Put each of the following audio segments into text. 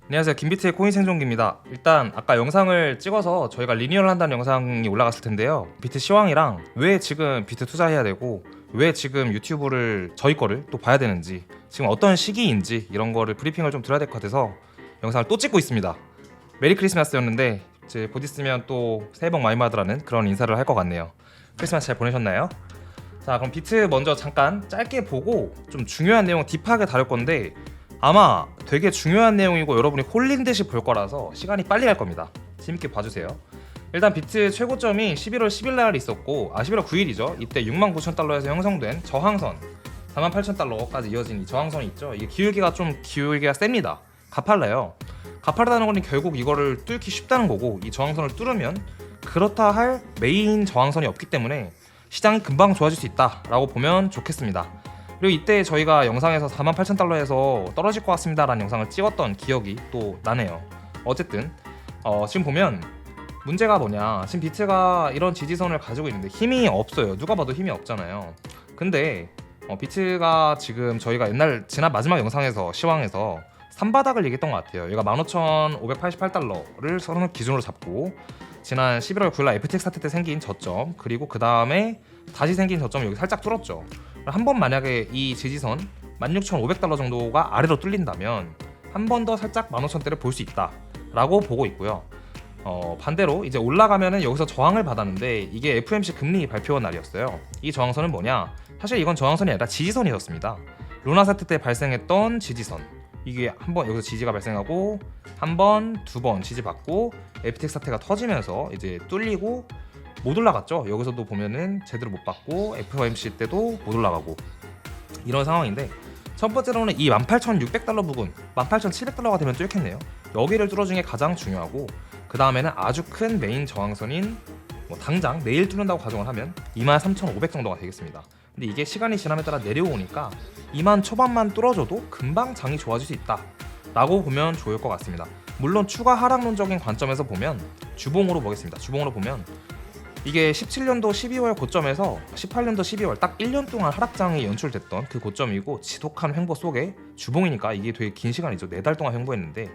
안녕하세요, 김비트의 코인 생존기입니다. 일단 아까 영상을 찍어서 저희가 리뉴얼 한다는 영상이 올라갔을 텐데요, 비트 시황이랑 왜 지금 비트 투자해야 되고 왜 지금 유튜브를 저희 거를 또 봐야 되는지, 지금 어떤 시기인지 이런 거를 브리핑을 좀 드려야 될 것 같아서 영상을 또 찍고 있습니다. 메리 크리스마스였는데 이제 곧 있으면 또 새해 복 많이 받으라는 그런 인사를 할 것 같네요. 크리스마스 잘 보내셨나요? 자, 그럼 비트 먼저 잠깐 짧게 보고 좀 중요한 내용 딥하게 다룰 건데, 아마 되게 중요한 내용이고 여러분이 홀린 듯이 볼 거라서 시간이 빨리 갈 겁니다. 재밌게 봐주세요. 일단 비트 최고점이 11월 10일 날 있었고, 11월 9일이죠. 이때 69,000달러에서 형성된 저항선 48,000달러까지 이어진 이 저항선이 있죠. 이게 기울기가 셉니다. 가팔라요. 가파르다는 건 결국 이거를 뚫기 쉽다는 거고, 이 저항선을 뚫으면 그렇다 할 메인 저항선이 없기 때문에 시장이 금방 좋아질 수 있다라고 보면 좋겠습니다. 그리고 이때 저희가 영상에서 48,000달러에서 떨어질 것 같습니다 라는 영상을 찍었던 기억이 또 나네요. 어쨌든 지금 보면 문제가 뭐냐, 지금 비트가 이런 지지선을 가지고 있는데 힘이 없어요. 누가 봐도 힘이 없잖아요. 근데 비트가 지금 저희가 지난 마지막 영상에서 시황에서 3바닥을 얘기했던 것 같아요. 얘가 15,588달러를 선을 기준으로 잡고, 지난 11월 9일 날 FTX 사태 때 생긴 저점, 그리고 그 다음에 다시 생긴 저점을 여기 살짝 뚫었죠. 한번 만약에 이 지지선 16,500달러 정도가 아래로 뚫린다면 한 번 더 살짝 15,000대를 볼 수 있다 라고 보고 있고요. 반대로 이제 올라가면은 여기서 저항을 받았는데, 이게 FOMC 금리 발표 날이었어요. 이 저항선은 뭐냐, 사실 이건 저항선이 아니라 지지선이었습니다. 루나 사태 때 발생했던 지지선, 이게 한번 여기서 지지가 발생하고 한 번, 두 번 지지받고 FTX 사태가 터지면서 이제 뚫리고 못 올라갔죠. 여기서도 보면은 제대로 못 받고 FOMC 때도 못 올라가고 이런 상황인데, 첫 번째로는 이 18,600달러 부근, 18,700달러가 되면 뚫겠네요. 여기를 뚫어주는 게 가장 중요하고, 그 다음에는 아주 큰 메인 저항선인 당장 내일 뚫는다고 가정을 하면 23,500 정도가 되겠습니다. 근데 이게 시간이 지남에 따라 내려오니까 2만 초반만 뚫어줘도 금방 장이 좋아질 수 있다 라고 보면 좋을 것 같습니다. 물론 추가 하락론적인 관점에서 보면 주봉으로 보겠습니다. 주봉으로 보면 이게 17년도 12월 고점에서 18년도 12월 딱 1년 동안 하락장이 연출됐던 그 고점이고, 지독한 횡보 속에 주봉이니까 이게 되게 긴 시간이죠. 4달 동안 횡보했는데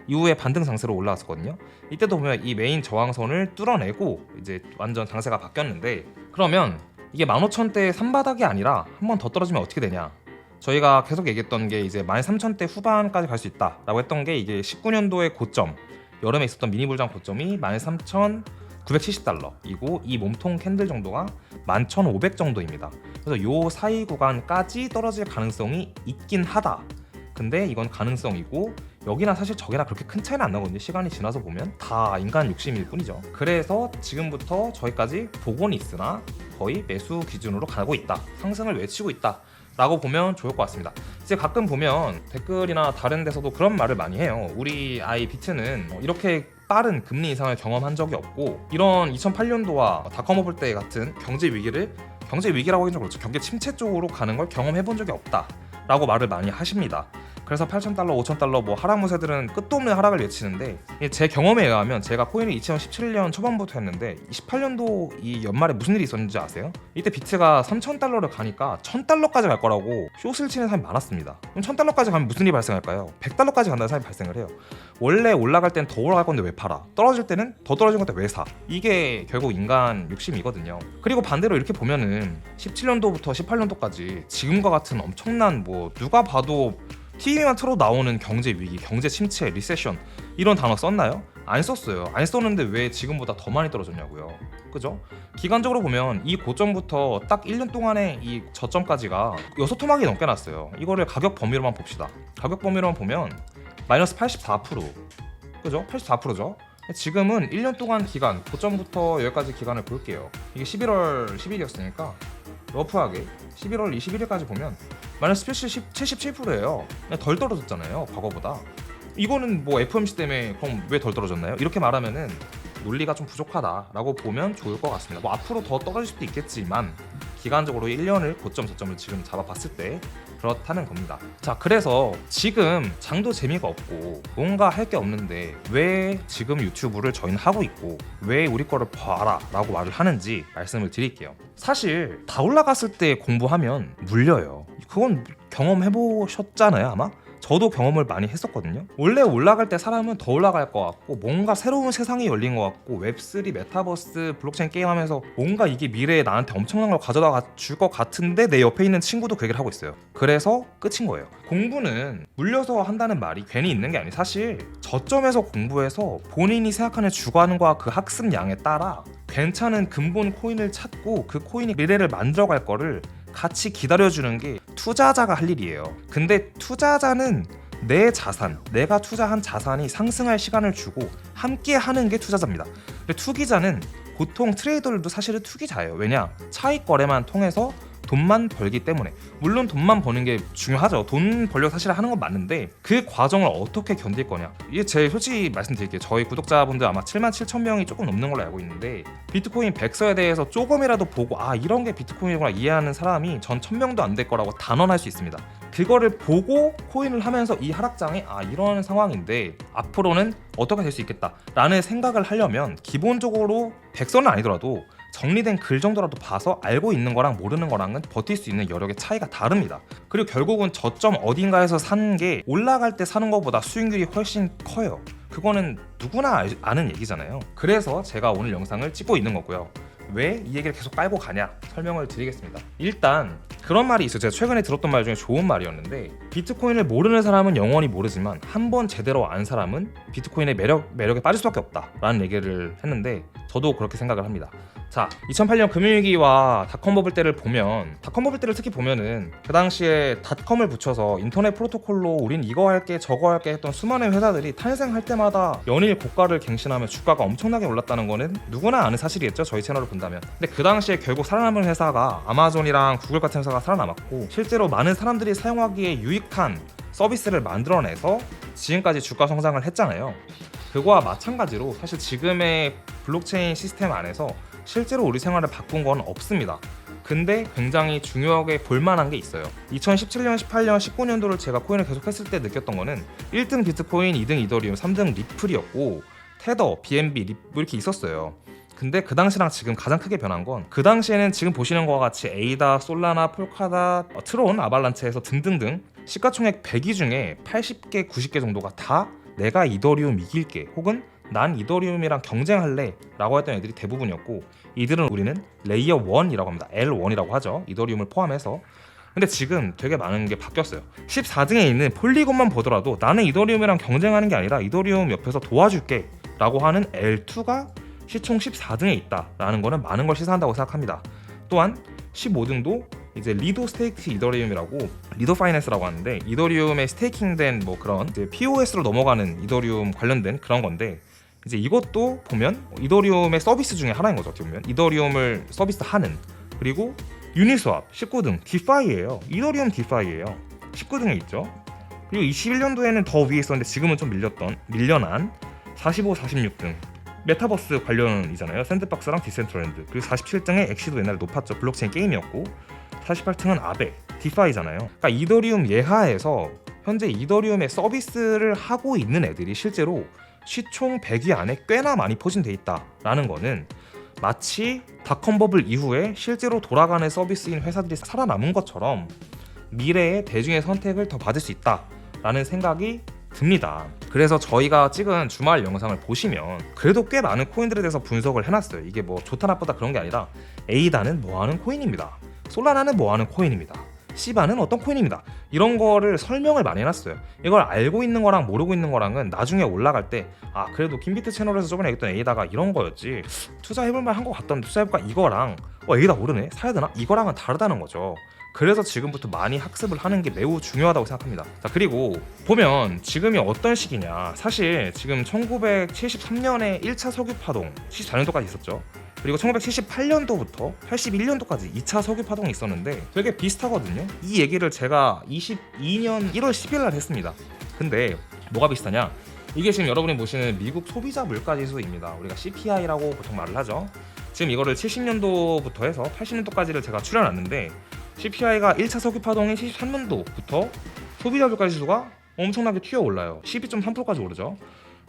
이후에 반등 장세로 올라왔었거든요. 이때도 보면 이 메인 저항선을 뚫어내고 이제 완전 장세가 바뀌었는데, 그러면 이게 15,000대 3바닥이 아니라 한 번 더 떨어지면 어떻게 되냐, 저희가 계속 얘기했던 게 이제 13,000대 후반까지 갈 수 있다라고 했던 게, 이게 19년도의 고점, 여름에 있었던 미니불장 고점이 13,970달러이고 이 몸통 캔들 정도가 11,500 정도입니다. 그래서 요 사이 구간까지 떨어질 가능성이 있긴 하다. 근데 이건 가능성이고, 여기나 사실 저기나 그렇게 큰 차이는 안 나거든요. 시간이 지나서 보면 다 인간 욕심일 뿐이죠. 그래서 지금부터 저희까지 복원이 있으나 거의 매수 기준으로 가고 있다, 상승을 외치고 있다 라고 보면 좋을 것 같습니다. 이제 가끔 보면 댓글이나 다른 데서도 그런 말을 많이 해요. 우리 아이 비트는 이렇게 빠른 금리 인상을 경험한 적이 없고, 이런 2008년도와 닷컴 버블 때 같은 경제 위기라고 하긴 좀 그렇죠, 경제 침체 쪽으로 가는 걸 경험해 본 적이 없다 라고 말을 많이 하십니다. 그래서 8,000달러, 5,000달러 하락 무새들은 끝도 없는 하락을 외치는데, 제 경험에 의하면, 제가 코인을 2017년 초반부터 했는데 28년도 이 연말에 무슨 일이 있었는지 아세요? 이때 비트가 3,000달러를 가니까 1,000달러까지 갈 거라고 숏을 치는 사람이 많았습니다. 그럼 1,000달러까지 가면 무슨 일이 발생할까요? 100달러까지 간다는 사람이 발생을 해요. 원래 올라갈 땐 더 올라갈 건데 왜 팔아? 떨어질 때는 더 떨어진 건데 왜 사? 이게 결국 인간 욕심이거든요. 그리고 반대로 이렇게 보면은 17년도부터 18년도까지 지금과 같은 엄청난 누가 봐도 TV만 틀어 나오는 경제 위기, 경제 침체, 리세션 이런 단어 썼나요? 안 썼어요. 안 썼는데 왜 지금보다 더 많이 떨어졌냐고요. 그죠? 기간적으로 보면 이 고점부터 딱 1년 동안의 이 저점까지가 6토막이 넘게 났어요. 이거를 가격 범위로만 봅시다. 가격 범위로만 보면 마이너스 84%, 그죠? 84%죠? 지금은 1년 동안 기간, 고점부터 여기까지 기간을 볼게요. 이게 11월 10일이었으니까 러프하게 11월 21일까지 보면 마이너스 77%예요. 덜 떨어졌잖아요, 과거보다. 이거는 FOMC 때문에 그럼 왜 덜 떨어졌나요? 이렇게 말하면은 논리가 좀 부족하다라고 보면 좋을 것 같습니다. 앞으로 더 떨어질 수도 있겠지만 기간적으로 1년을 고점 저점을 지금 잡아봤을 때 그렇다는 겁니다. 자, 그래서 지금 장도 재미가 없고 뭔가 할 게 없는데 왜 지금 유튜브를 저희는 하고 있고 왜 우리 거를 봐라 라고 말을 하는지 말씀을 드릴게요. 사실 다 올라갔을 때 공부하면 물려요. 그건 경험해보셨잖아요, 아마? 저도 경험을 많이 했었거든요. 원래 올라갈 때 사람은 더 올라갈 것 같고 뭔가 새로운 세상이 열린 것 같고 웹3, 메타버스, 블록체인 게임하면서 뭔가 이게 미래에 나한테 엄청난 걸 가져다 줄 것 같은데 내 옆에 있는 친구도 그 얘기를 하고 있어요. 그래서 끝인 거예요. 공부는 물려서 한다는 말이 괜히 있는 게 아니에요. 사실 저점에서 공부해서 본인이 생각하는 주관과 그 학습량에 따라 괜찮은 근본 코인을 찾고 그 코인이 미래를 만들어갈 거를 같이 기다려주는 게 투자자가 할 일이에요. 근데 투자자는 내 자산, 내가 투자한 자산이 상승할 시간을 주고 함께 하는 게 투자자입니다. 근데 투기자는 보통 트레이더들도 사실은 투기자예요. 왜냐? 차익 거래만 통해서 돈만 벌기 때문에. 물론 돈만 버는 게 중요하죠. 돈 벌려고 사실 하는 건 맞는데 그 과정을 어떻게 견딜 거냐. 이게 제 솔직히 말씀드릴게요. 저희 구독자분들 아마 77,000명이 조금 넘는 걸로 알고 있는데 비트코인 백서에 대해서 조금이라도 보고 아 이런 게 비트코인이구나 이해하는 사람이 전 1000명도 안 될 거라고 단언할 수 있습니다. 그거를 보고 코인을 하면서 이 하락장에 아 이런 상황인데 앞으로는 어떻게 될 수 있겠다 라는 생각을 하려면 기본적으로 백서는 아니더라도 정리된 글 정도라도 봐서 알고 있는 거랑 모르는 거랑은 버틸 수 있는 여력의 차이가 다릅니다. 그리고 결국은 저점 어딘가에서 사는 게 올라갈 때 사는 것보다 수익률이 훨씬 커요. 그거는 누구나 아는 얘기잖아요. 그래서 제가 오늘 영상을 찍고 있는 거고요. 왜 이 얘기를 계속 깔고 가냐 설명을 드리겠습니다. 일단 그런 말이 있어요. 제가 최근에 들었던 말 중에 좋은 말이었는데 비트코인을 모르는 사람은 영원히 모르지만 한번 제대로 안 사람은 비트코인의 매력에 빠질 수밖에 없다라는 얘기를 했는데 저도 그렇게 생각을 합니다. 자, 2008년 금융위기와 닷컴 버블 때를 보면 닷컴 버블 때를 특히 보면은 그 당시에 닷컴을 붙여서 인터넷 프로토콜로 우린 이거 할게 저거 할게 했던 수많은 회사들이 탄생할 때마다 연일 고가를 갱신하며 주가가 엄청나게 올랐다는 거는 누구나 아는 사실이겠죠. 저희 채널을 본다면. 근데 그 당시에 결국 살아남은 회사가 아마존이랑 구글 같은 회사가 살아남았고 실제로 많은 사람들이 사용하기에 유익한 서비스를 만들어내서 지금까지 주가 성장을 했잖아요. 그거와 마찬가지로 사실 지금의 블록체인 시스템 안에서 실제로 우리 생활을 바꾼 건 없습니다. 근데 굉장히 중요하게 볼만한 게 있어요. 2017년, 18년, 19년도를 제가 코인을 계속했을 때 느꼈던 거는 1등 비트코인, 2등 이더리움, 3등 리플이었고 테더, BNB, 립 이렇게 있었어요. 근데 그 당시랑 지금 가장 크게 변한 건 그 당시에는 지금 보시는 것과 같이 에이다, 솔라나, 폴카다, 트론, 아발란체에서 등등등 시가총액 100위 중에 80개, 90개 정도가 다 내가 이더리움 이길게 혹은 난 이더리움이랑 경쟁할래 라고 했던 애들이 대부분이었고 이들은 우리는 레이어 1이라고 합니다. L1이라고 하죠. 이더리움을 포함해서. 근데 지금 되게 많은 게 바뀌었어요. 14등에 있는 폴리곤만 보더라도 나는 이더리움이랑 경쟁하는 게 아니라 이더리움 옆에서 도와줄게 라고 하는 L2가 시총 14등에 있다라는 거는 많은 걸 시사한다고 생각합니다. 또한 15등도 이제 리도 스테이크 이더리움이라고 리도 파이낸스라고 하는데 이더리움에 스테이킹된 뭐 그런 이제 POS로 넘어가는 이더리움 관련된 그런 건데 이제 이것도 보면 이더리움의 서비스 중에 하나인 거죠. 어떻게 보면 이더리움을 서비스하는. 그리고 유니스왑 19등 디파이예요. 이더리움 디파이예요. 19등에 있죠. 그리고 21년도에는 더 위에 있었는데 지금은 좀 밀려난 45, 46등 메타버스 관련이잖아요. 샌드박스랑 디센트럴랜드. 그리고 47등에 엑시도 옛날에 높았죠. 블록체인 게임이었고 48등은 아베 디파이잖아요. 그러니까 이더리움 예하에서 현재 이더리움의 서비스를 하고 있는 애들이 실제로 시총 100위 안에 꽤나 많이 포진돼 있다라는 거는 마치 닷컴 버블 이후에 실제로 돌아가는 서비스인 회사들이 살아남은 것처럼 미래의 대중의 선택을 더 받을 수 있다라는 생각이 듭니다. 그래서 저희가 찍은 주말 영상을 보시면 그래도 꽤 많은 코인들에 대해서 분석을 해놨어요. 이게 뭐 좋다 나쁘다 그런 게 아니라 에이다는 뭐하는 코인입니다. 솔라나는 뭐하는 코인입니다. 시바는 어떤 코인입니다. 이런 거를 설명을 많이 해놨어요. 이걸 알고 있는 거랑 모르고 있는 거랑은 나중에 올라갈 때 아 그래도 김비트 채널에서 저번에 얘기했던 에이다가 이런 거였지 투자해볼만 한 것 같던데 투자해볼까 이거랑 에이다 모르네 사야 되나 이거랑은 다르다는 거죠. 그래서 지금부터 많이 학습을 하는 게 매우 중요하다고 생각합니다. 자, 그리고 보면 지금이 어떤 시기냐. 사실 지금 1973년에 1차 석유 파동 74년도까지 있었죠. 그리고 1978년도부터 81년도까지 2차 석유 파동이 있었는데 되게 비슷하거든요. 이 얘기를 제가 22년 1월 10일 날 했습니다. 근데 뭐가 비슷하냐. 이게 지금 여러분이 보시는 미국 소비자 물가지수입니다. 우리가 CPI라고 보통 말을 하죠. 지금 이거를 70년도부터 해서 80년도까지를 제가 추려놨는데 CPI가 1차 석유 파동인 73년도부터 소비자 물가지수가 엄청나게 튀어 올라요. 12.3%까지 오르죠.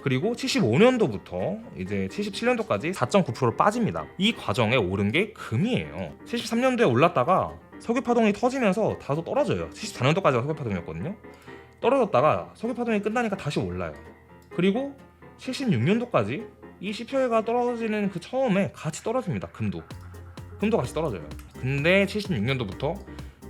그리고 75년도부터 이제 77년도까지 4.9% 빠집니다. 이 과정에 오른 게 금이에요. 73년도에 올랐다가 석유 파동이 터지면서 다소 떨어져요. 74년도까지가 석유 파동이었거든요. 떨어졌다가 석유파동이 끝나니까 다시 올라요. 그리고 76년도까지 이 CPI가 떨어지는 그 처음에 같이 떨어집니다. 금도 같이 떨어져요. 근데 76년도부터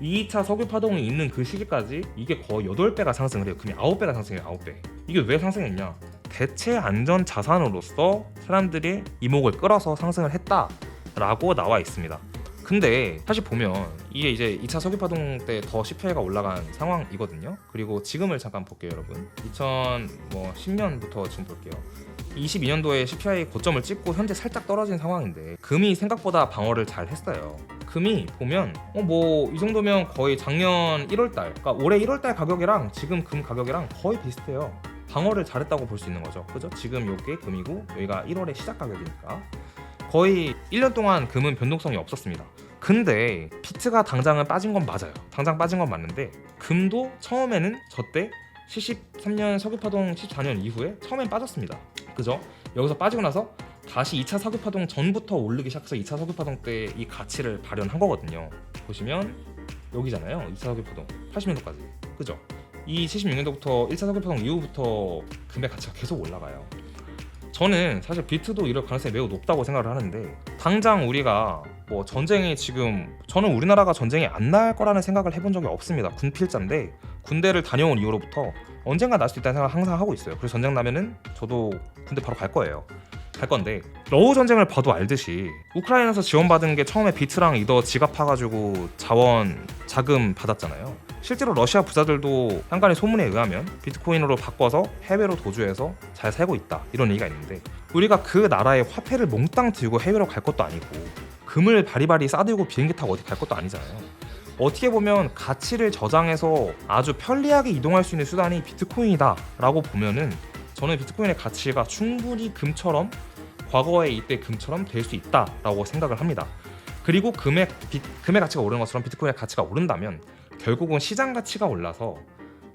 2차 석유파동이 있는 그 시기까지 이게 거의 8배가 상승을 해요. 금이 9배가 상승해요. 9배. 이게 왜 상승했냐? 대체 안전 자산으로서 사람들이 이목을 끌어서 상승을 했다라고 나와 있습니다. 근데 사실 보면 이게 이제 2차 석유파동 때 더 CPI가 올라간 상황이거든요. 그리고 지금을 잠깐 볼게요, 여러분. 2010년부터 지금 볼게요. 22년도에 CPI 고점을 찍고 현재 살짝 떨어진 상황인데 금이 생각보다 방어를 잘 했어요. 금이 보면 뭐 이 정도면 거의 작년 1월달, 그러니까 올해 1월달 가격이랑 지금 금 가격이랑 거의 비슷해요. 방어를 잘했다고 볼 수 있는 거죠. 그죠? 지금 요게 금이고 여기가 1월의 시작 가격이니까 거의 1년 동안 금은 변동성이 없었습니다. 근데 비트가 당장은 빠진 건 맞아요. 당장 빠진 건 맞는데 금도 처음에는 저때 73년 석유파동 14년 이후에 처음엔 빠졌습니다. 그죠? 여기서 빠지고 나서 다시 2차 석유파동 전부터 오르기 시작해서 2차 석유파동 때 이 가치를 발현한 거거든요. 보시면 여기잖아요. 2차 석유파동 80년도까지. 그죠? 이 76년도부터 1차 석유파동 이후부터 금의 가치가 계속 올라가요. 저는 사실 비트도 이럴 가능성이 매우 높다고 생각을 하는데 당장 우리가 뭐 전쟁이 지금 저는 우리나라가 전쟁이 안 날 거라는 생각을 해본 적이 없습니다. 군필자인데 군대를 다녀온 이후로부터 언젠가 날 수 있다는 생각을 항상 하고 있어요. 그래서 전쟁 나면은 저도 군대 바로 갈 거예요. 갈 건데 러우 전쟁을 봐도 알듯이 우크라이나에서 지원받은 게 처음에 비트랑 이더 지갑 파가지고 자금 받았잖아요. 실제로 러시아 부자들도 한간의 소문에 의하면 비트코인으로 바꿔서 해외로 도주해서 잘 살고 있다 이런 얘기가 있는데 우리가 그 나라의 화폐를 몽땅 들고 해외로 갈 것도 아니고 금을 바리바리 싸들고 비행기 타고 어디 갈 것도 아니잖아요. 어떻게 보면 가치를 저장해서 아주 편리하게 이동할 수 있는 수단이 비트코인이다 라고 보면은 저는 비트코인의 가치가 충분히 금처럼 과거에 이때 금처럼 될 수 있다라고 생각을 합니다. 그리고 금의 가치가 오르는 것처럼 비트코인의 가치가 오른다면 결국은 시장 가치가 올라서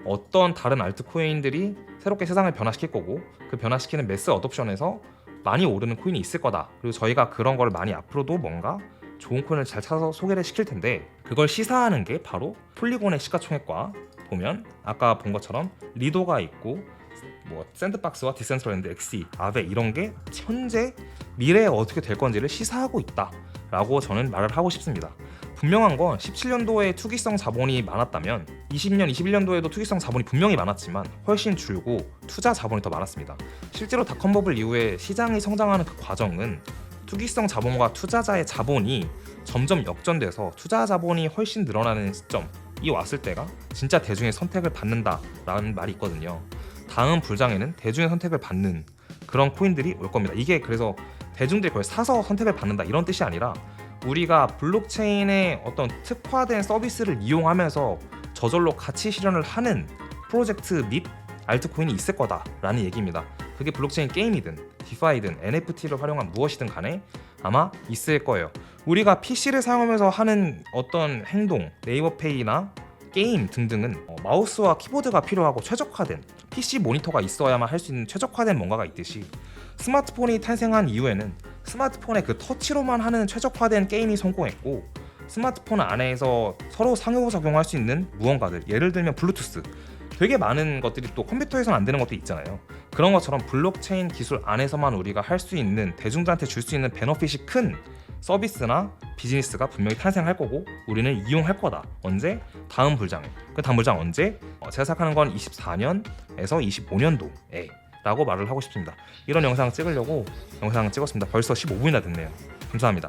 어떤 다른 알트코인들이 새롭게 세상을 변화시킬 거고 그 변화시키는 매스 어둠션에서 많이 오르는 코인이 있을 거다. 그리고 저희가 그런 걸 많이 앞으로도 뭔가 좋은 코인을 잘 찾아서 소개를 시킬 텐데 그걸 시사하는 게 바로 폴리곤의 시가총액과 보면 아까 본 것처럼 리도가 있고 뭐 샌드박스와 디센트럴랜드, 엑시, 아베 이런 게 현재 미래에 어떻게 될 건지를 시사하고 있다라고 저는 말을 하고 싶습니다. 분명한 건 17년도에 투기성 자본이 많았다면 20년, 21년도에도 투기성 자본이 분명히 많았지만 훨씬 줄고 투자 자본이 더 많았습니다. 실제로 닷컴 버블 이후에 시장이 성장하는 그 과정은 투기성 자본과 투자자의 자본이 점점 역전돼서 투자 자본이 훨씬 늘어나는 시점이 왔을 때가 진짜 대중의 선택을 받는다라는 말이 있거든요. 다음 불장에는 대중의 선택을 받는 그런 코인들이 올 겁니다. 이게 그래서 대중들이 그걸 사서 선택을 받는다 이런 뜻이 아니라 우리가 블록체인의 어떤 특화된 서비스를 이용하면서 저절로 가치 실현을 하는 프로젝트 및 알트코인이 있을 거다라는 얘기입니다. 그게 블록체인 게임이든 디파이든 NFT를 활용한 무엇이든 간에 아마 있을 거예요. 우리가 PC를 사용하면서 하는 어떤 행동, 네이버페이나 게임 등등은 마우스와 키보드가 필요하고 최적화된 PC 모니터가 있어야만 할 수 있는 최적화된 뭔가가 있듯이 스마트폰이 탄생한 이후에는 스마트폰의 그 터치로만 하는 최적화된 게임이 성공했고 스마트폰 안에서 서로 상호작용할 수 있는 무언가들 예를 들면 블루투스 되게 많은 것들이 또 컴퓨터에서는 안 되는 것도 있잖아요. 그런 것처럼 블록체인 기술 안에서만 우리가 할 수 있는 대중들한테 줄 수 있는 베너핏이 큰 서비스나 비즈니스가 분명히 탄생할 거고 우리는 이용할 거다. 언제? 다음 불장에. 그 다음 불장 언제? 제가 생각하는 건 24년에서 25년도에 라고 말을 하고 싶습니다. 이런 영상 찍으려고 영상 찍었습니다. 벌써 15분이나 됐네요. 감사합니다.